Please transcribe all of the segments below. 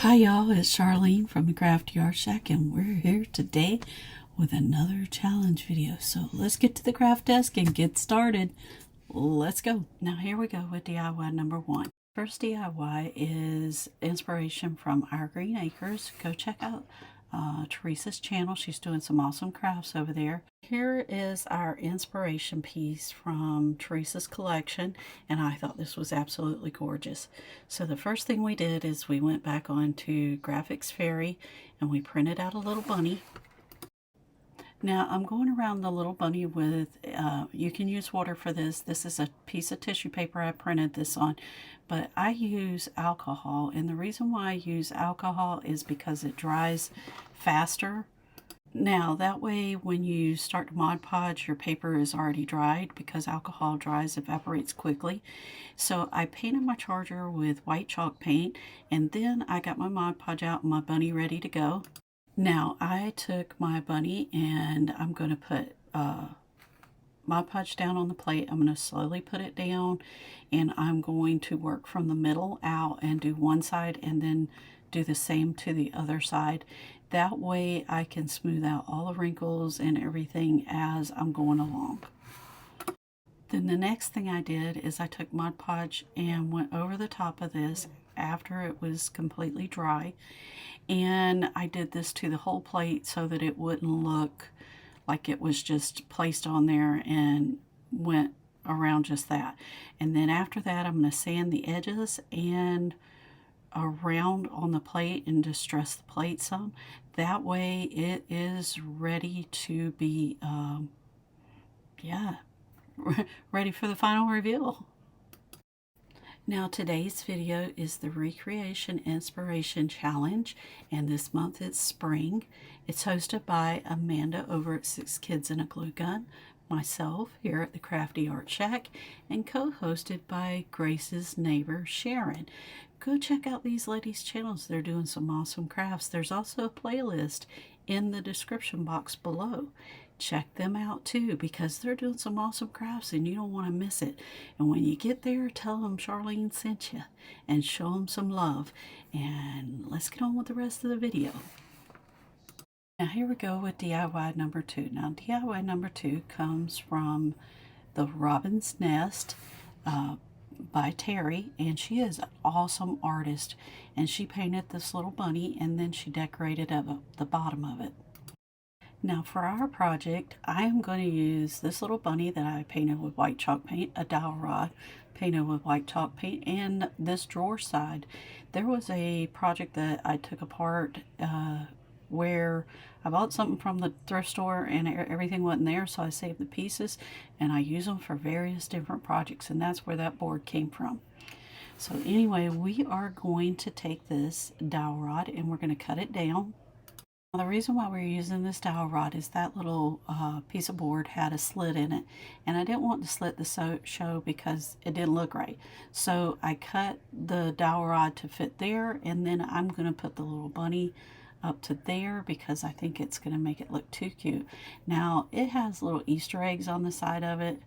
Hi y'all, it's Charlene from the Craftyartshack, and we're here today with another challenge video. So let's get to the craft desk and get started. Let's go. Now here we go with DIY number 1. First DIY is inspiration from Our Green Acres. Go check out Teresa's channel. She's doing some awesome crafts over there. Here is our inspiration piece from Teresa's collection, and I thought this was absolutely gorgeous. So the first thing we did is we went back onto Graphics Fairy and we printed out a little bunny. Now I'm going around the little bunny with, you can use water for this. This is a piece of tissue paper I printed this on, but I use alcohol, and the reason why I use alcohol is because it dries faster. Now that way when you start to Mod Podge, your paper is already dried because alcohol evaporates quickly. So I painted my charger with white chalk paint, and then I got my Mod Podge out and my bunny ready to go. Now I took my bunny and I'm going to put Mod Podge down on the plate. I'm going to slowly put it down, and I'm going to work from the middle out and do one side and then do the same to the other side. That way I can smooth out all the wrinkles and everything as I'm going along. Then the next thing I did is I took Mod Podge and went over the top of this after it was completely dry. And I did this to the whole plate so that it wouldn't look like it was just placed on there and went around just that. And then after that, I'm going to sand the edges and around on the plate and distress the plate some. That way it is ready to be, ready for the final reveal. Now today's video is the Recreation Inspiration Challenge, and this month it's spring. It's hosted by Amanda over at 6 Kids and a Glue Gun, myself here at the Craftyartshack, and co-hosted by Grace's neighbor Sharon. Go check out these ladies' channels. They're doing some awesome crafts. There's also a playlist in the description box below. Check them out too, because they're doing some awesome crafts and you don't want to miss it. And when you get there, tell them Charlene sent you and show them some love. And let's get on with the rest of the video. Now here we go with DIY number 2. Now DIY number 2 comes from the Robin's Nest by Terry, and she is an awesome artist, and she painted this little bunny and then she decorated up the bottom of it. Now for our project, I am going to use this little bunny that I painted with white chalk paint, a dowel rod painted with white chalk paint, and this drawer side. There was a project that I took apart where I bought something from the thrift store and everything wasn't there, so I saved the pieces and I use them for various different projects, and that's where that board came from. So anyway, we are going to take this dowel rod and we're going to cut it down. Now, the reason why we're using this dowel rod is that little piece of board had a slit in it, and I didn't want to slit the show because it didn't look right. So I cut the dowel rod to fit there, and then I'm going to put the little bunny up to there because I think it's going to make it look too cute. Now it has little Easter eggs on the side of it.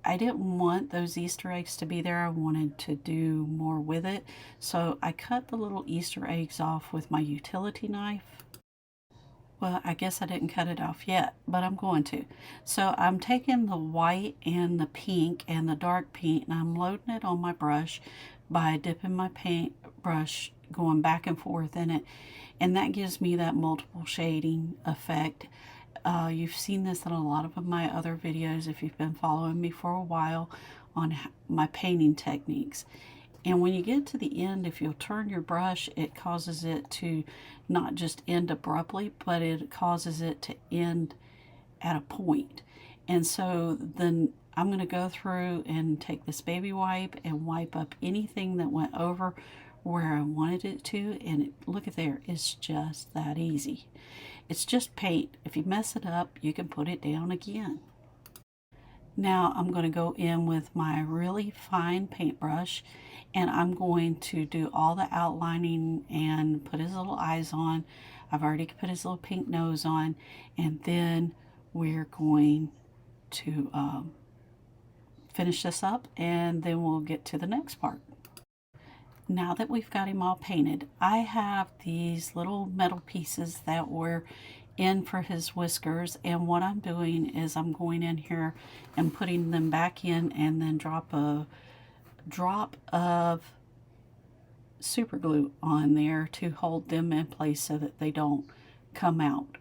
I didn't want those Easter eggs to be there. I wanted to do more with it. So I cut the little Easter eggs off with my utility knife. Well, I guess I didn't cut it off yet, but I'm going to. So I'm taking the white and the pink and the dark pink, and I'm loading it on my brush by dipping my paint brush, going back and forth in it, and that gives me that multiple shading effect. You've seen this in a lot of my other videos if you've been following me for a while on my painting techniques. And when you get to the end, if you'll turn your brush, it causes it to not just end abruptly, but it causes it to end at a point. And so then I'm going to go through and take this baby wipe and wipe up anything that went over where I wanted it to. And look at there, it's just that easy. It's just paint. If you mess it up, you can put it down again. Now I'm going to go in with my really fine paintbrush, and I'm going to do all the outlining and put his little eyes on. I've already put his little pink nose on, and then we're going to finish this up, and then we'll get to the next part. Now that we've got him all painted, I have these little metal pieces that were in for his whiskers, and what I'm doing is I'm going in here and putting them back in, and then drop of super glue on there to hold them in place so that they don't come out.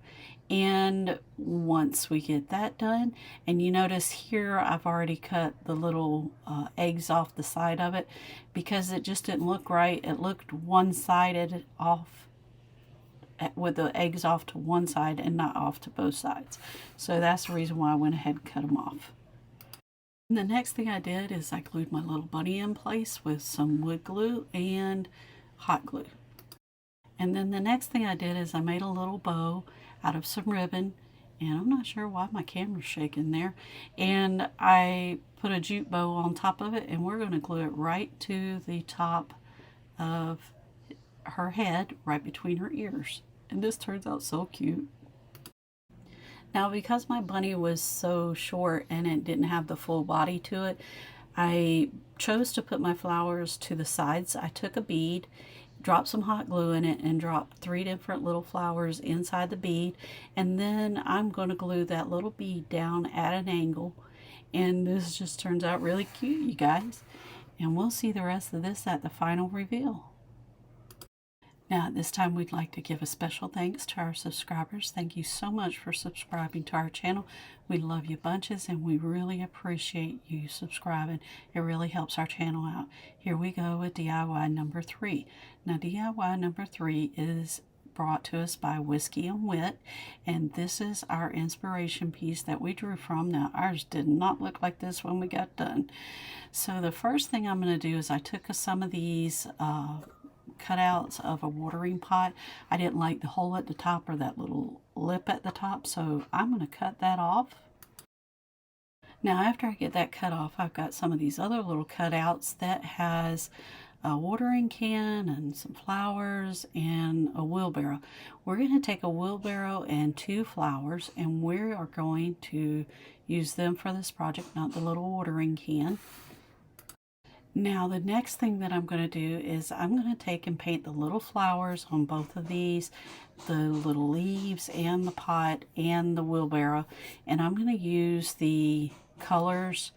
And once we get that done, and you notice here I've already cut the little eggs off the side of it because it just didn't look right. It looked one-sided off, with the eggs off to one side and not off to both sides. So that's the reason why I went ahead and cut them off. And the next thing I did is I glued my little bunny in place with some wood glue and hot glue. And then the next thing I did is I made a little bow out of some ribbon, and I'm not sure why my camera's shaking there, and I put a jute bow on top of it, and we're going to glue it right to the top of her head, right between her ears. And this turns out so cute. Now, because my bunny was so short and it didn't have the full body to it, I chose to put my flowers to the sides. I took a bead, dropped some hot glue in it, and dropped 3 different little flowers inside the bead, and then I'm going to glue that little bead down at an angle, and this just turns out really cute, you guys. And we'll see the rest of this at the final reveal. Now at this time, we'd like to give a special thanks to our subscribers. Thank you so much for subscribing to our channel. We love you bunches, and we really appreciate you subscribing. It really helps our channel out. Here we go with DIY number 3. Now DIY number 3 is brought to us by Whiskey and Wit, and this is our inspiration piece that we drew from. Now ours did not look like this when we got done. So the first thing I'm going to do is I took some of these cutouts of a watering pot. I didn't like the hole at the top or that little lip at the top, so I'm going to cut that off. Now after I get that cut off, I've got some of these other little cutouts that has a watering can and some flowers and a wheelbarrow. We're going to take a wheelbarrow and 2 flowers, and we are going to use them for this project, not the little watering can. Now the next thing that I'm going to do is I'm going to take and paint the little flowers on both of these, the little leaves and the pot and the wheelbarrow, and I'm going to use the colors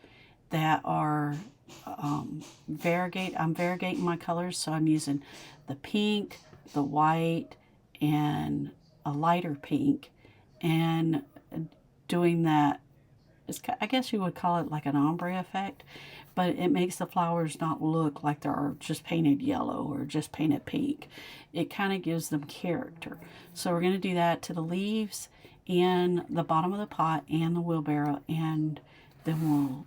that are I'm variegating my colors, so I'm using the pink, the white, and a lighter pink, and doing that, I guess you would call it like an ombre effect, but it makes the flowers not look like they're just painted yellow or just painted pink. It kind of gives them character. So we're going to do that to the leaves and the bottom of the pot and the wheelbarrow, and then we'll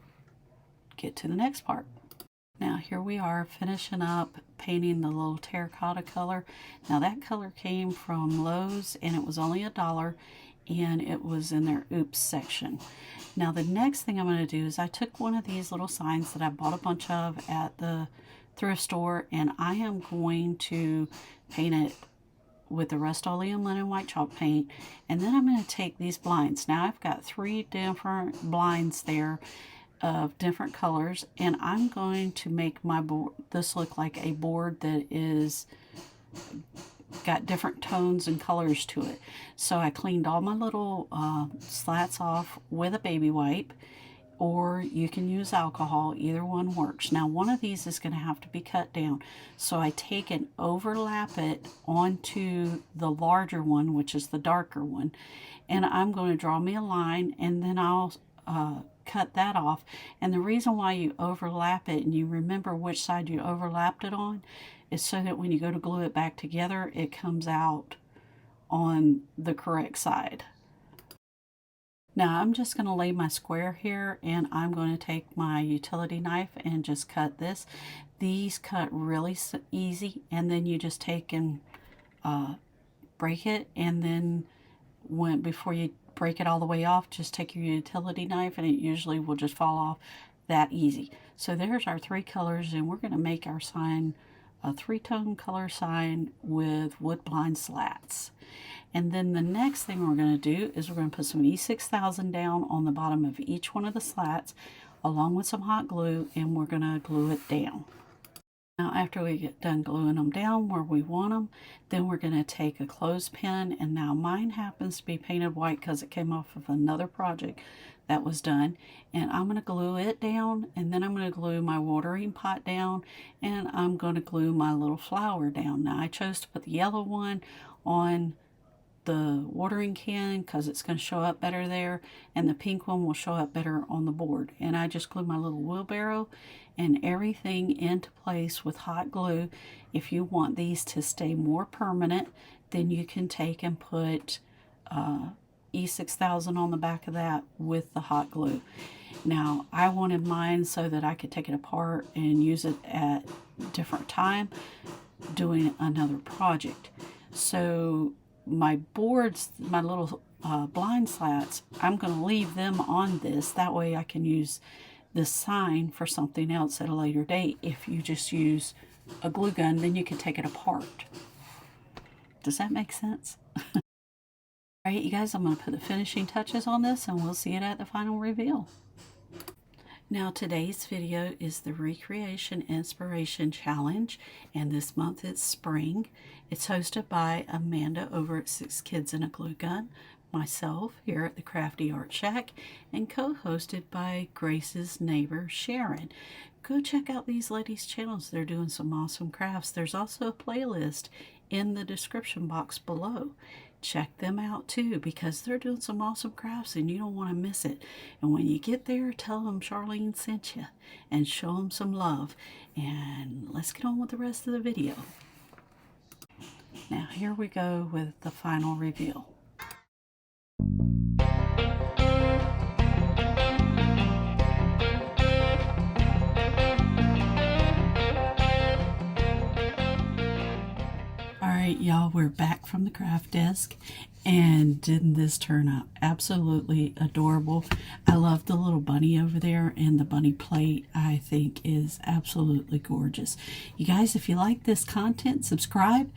get to the next part. Now here we are finishing up painting the little terracotta color. Now that color came from Lowe's, and it was only $1, and it was in their oops section. Now the next thing I'm going to do is I took one of these little signs that I bought a bunch of at the thrift store, and I am going to paint it with the Rust-Oleum Linen White Chalk paint, and then I'm going to take these blinds. Now I've got 3 different blinds there of different colors, and I'm going to make my board, this look like a board that is got different tones and colors to it. So I cleaned all my little slats off with a baby wipe, or you can use alcohol. Either one works. Now one of these is going to have to be cut down, so I take and overlap it onto the larger one, which is the darker one, and I'm going to draw me a line, and then I'll cut that off. And the reason why you overlap it and you remember which side you overlapped it on is so that when you go to glue it back together, it comes out on the correct side. Now I'm just going to lay my square here, and I'm going to take my utility knife and just cut this. These cut really easy, and then you just take and break it, and then before you break it all the way off, just take your utility knife, and it usually will just fall off that easy. So there's our 3 colors, and we're going to make our sign a 3-tone color sign with wood blind slats. And then the next thing we're going to do is we're going to put some E600 down on the bottom of each one of the slats along with some hot glue, and we're going to glue it down. Now after we get done gluing them down where we want them, then we're going to take a clothespin, and now mine happens to be painted white because it came off of another project that was done, and I'm going to glue it down, and then I'm going to glue my watering pot down, and I'm going to glue my little flower down. Now I chose to put the yellow one on the watering can because it's going to show up better there, and the pink one will show up better on the board. And I just glue my little wheelbarrow and everything into place with hot glue. If you want these to stay more permanent, then you can take and put E600 on the back of that with the hot glue. Now I wanted mine so that I could take it apart and use it at different time doing another project. So my boards, my little blind slats, I'm going to leave them on this. That way I can use this sign for something else at a later date. If you just use a glue gun, then you can take it apart. Does that make sense? All right, you guys, I'm going to put the finishing touches on this, and we'll see it at the final reveal. Now today's video is the Recreation Inspiration Challenge, and this month it's spring. It's hosted by Amanda over at 6 Kids and a Glue Gun, myself here at the Craftyartshack, and co-hosted by Grace's neighbor Sharon. Go check out these ladies' channels. They're doing some awesome crafts. There's also a playlist in the description box below. Check them out too, because they're doing some awesome crafts and you don't want to miss it. And when you get there, tell them Charlene sent you and show them some love. And let's get on with the rest of the video. Now here we go with the final reveal. Alright, y'all, we're back from the craft desk, and didn't this turn out absolutely adorable? I love the little bunny over there, and the bunny plate I think is absolutely gorgeous. You guys, if you like this content, subscribe,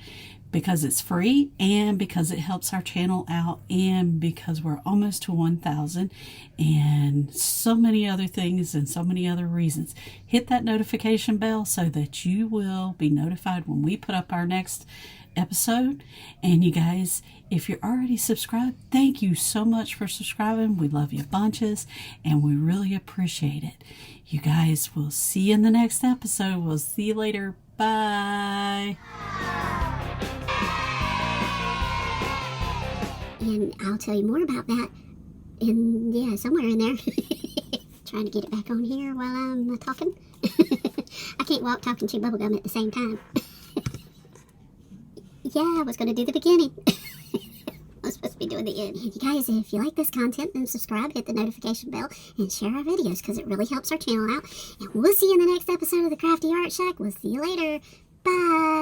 because it's free and because it helps our channel out and because we're almost to 1,000 and so many other things and so many other reasons. Hit that notification bell so that you will be notified when we put up our next episode. And you guys, if you're already subscribed, thank you so much for subscribing. We love you bunches and we really appreciate it. You guys, we'll see you in the next episode. We'll see you later. Bye. And I'll tell you more about that in, yeah, somewhere in there. Trying to get it back on here while I'm talking. I can't walk, talk, and chew bubblegum at the same time. Yeah, I was going to do the beginning. I was supposed to be doing the end. And you guys, if you like this content, then subscribe, hit the notification bell, and share our videos because it really helps our channel out. And we'll see you in the next episode of the Craftyartshack. We'll see you later. Bye.